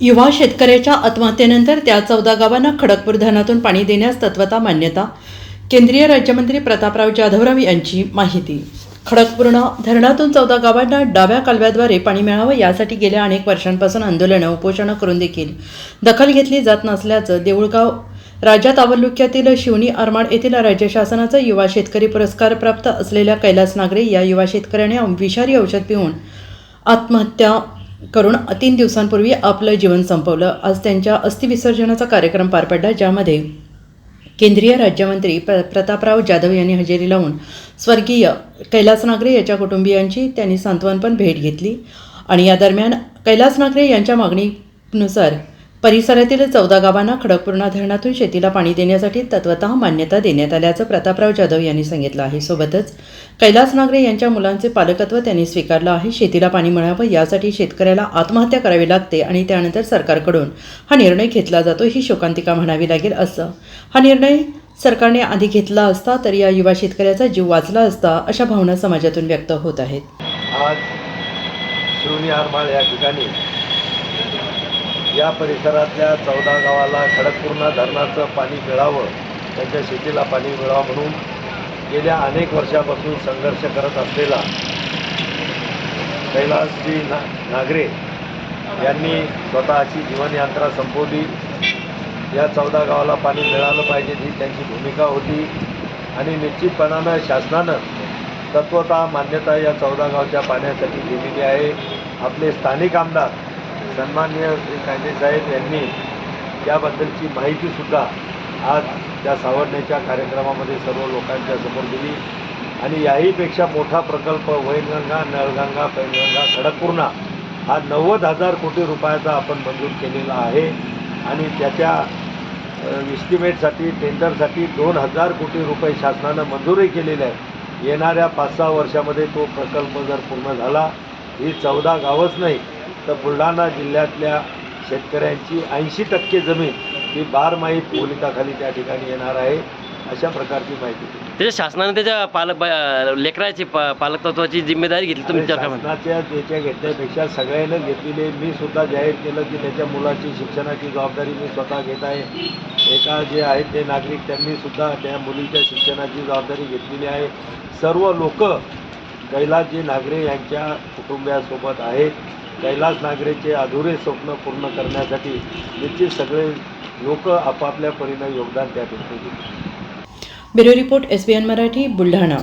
युवा शेतकऱ्याच्या आत्महत्येनंतर त्या 14 गावांना खडकपूर धरणातून पाणी देण्यास तत्वता मान्यता. केंद्रीय राज्यमंत्री प्रतापराव जाधवराव यांची माहिती. खडकपूर धरणातून 14 गावांना डाव्या कालव्याद्वारे पाणी मिळावं यासाठी गेल्या अनेक वर्षांपासून आंदोलनं उपोषणं करून देखील दखल घेतली जात नसल्याचं देऊळगाव राजा तालुक्यातील शिवणी आरमाड येथील राज्य शासनाचा युवा शेतकरी पुरस्कार प्राप्त असलेल्या कैलास नागरे या युवा शेतकऱ्याने विषारी औषध पिऊन आत्महत्या करून 3 दिवसांपूर्वी आपलं जीवन संपवलं. आज त्यांच्या अस्थिविसर्जनाचा कार्यक्रम पार पडला, ज्यामध्ये केंद्रीय राज्यमंत्री प्रतापराव जाधव यांनी हजेरी लावून स्वर्गीय कैलास नागरे याच्या कुटुंबियांची त्यांनी सांत्वनपण भेट घेतली. आणि या दरम्यान कैलास नागरे यांच्या मागणीनुसार परिसरातील 14 गावांना खडकपूर धरणातून शेतीला पाणी देण्यासाठी तत्वतः मान्यता देण्यात आल्याचं प्रतापराव जाधव यांनी सांगितलं आहे. सोबतच कैलास नागरे यांच्या मुलांचे पालकत्व त्यांनी स्वीकारलं आहे. शेतीला पाणी मिळावं यासाठी शेतकऱ्याला आत्महत्या करावी लागते आणि त्यानंतर सरकारकडून हा निर्णय घेतला जातो, ही शोकांतिका म्हणावी लागेल. असं हा निर्णय सरकारने आधी घेतला असता तर या युवा शेतकऱ्याचा जीव वाचला असता, अशा भावना समाजातून व्यक्त होत आहेत. आज शिवणी आरमाळ या ठिकाणी या परिसरातल्या 14 गावाला खडकपूर धरणाचं पाणी मिळावं, त्यांच्या शेतीला पाणी मिळावं म्हणून गेल्या अनेक वर्षापासून संघर्ष करत असलेला कैलासजी नागरे यांनी स्वतःची जीवनयात्रा संपवली. या 14 गावाला पाणी मिळालं पाहिजे ही त्यांची भूमिका होती आणि निश्चितपणानं शासनानं तत्वतः मान्यता या 14 गावच्या पाण्यासाठी दिलेली आहे. आपले स्थानिक आमदार सन्माननीय श्री कांदे साहेब यांनी त्याबद्दलची माहितीसुद्धा आज त्या सावरण्याच्या कार्यक्रमामध्ये सर्व लोकांच्या समोर दिली. आणि याहीपेक्षा मोठा प्रकल्प वैनगंगा, नळगंगा, पैनगंगा, खडकपूर्णा हा 90,000 कोटी रुपयाचा आपण मंजूर केलेला आहे. आणि त्याच्या इस्टिमेटसाठी, टेंडरसाठी 2,000 कोटी रुपये शासनानं मंजूरही केलेले आहे. येणाऱ्या 5-6 वर्षामध्ये तो प्रकल्प जर पूर्ण झाला, ही 14 गावच नाही तर बुलढाणा जिल्ह्यातल्या शेतकऱ्यांची 80% जमीन ही बारमाही पोलिसाखाली त्या ठिकाणी येणार आहे, अशा प्रकारची माहिती दिली. त्याच्या शासनाने त्याच्या लेकराची पालकत्वाची जिम्मेदारी घेतली तुमच्या शासनाच्या त्याच्या घेतल्यापेक्षा सगळ्यांना घेतलेली. मी सुद्धा जाहीर केलं की त्याच्या मुलाची शिक्षणाची जबाबदारी मी स्वतः घेत आहे. एका जे आहेत ते नागरिक त्यांनी सुद्धा त्या मुलीच्या शिक्षणाची जबाबदारी घेतलेली आहे. सर्व लोक कैलासजी नागरे यांच्या कुटुंबियासोबत आहेत. कैलास नागरेचे अधुरे स्वप्न पूर्ण करण्यासाठी निश्चित सगळे लोक आपापल्या परीने योगदान त्या ठिकाणी देतील. Bureau report SBN Marathi, Buldhana.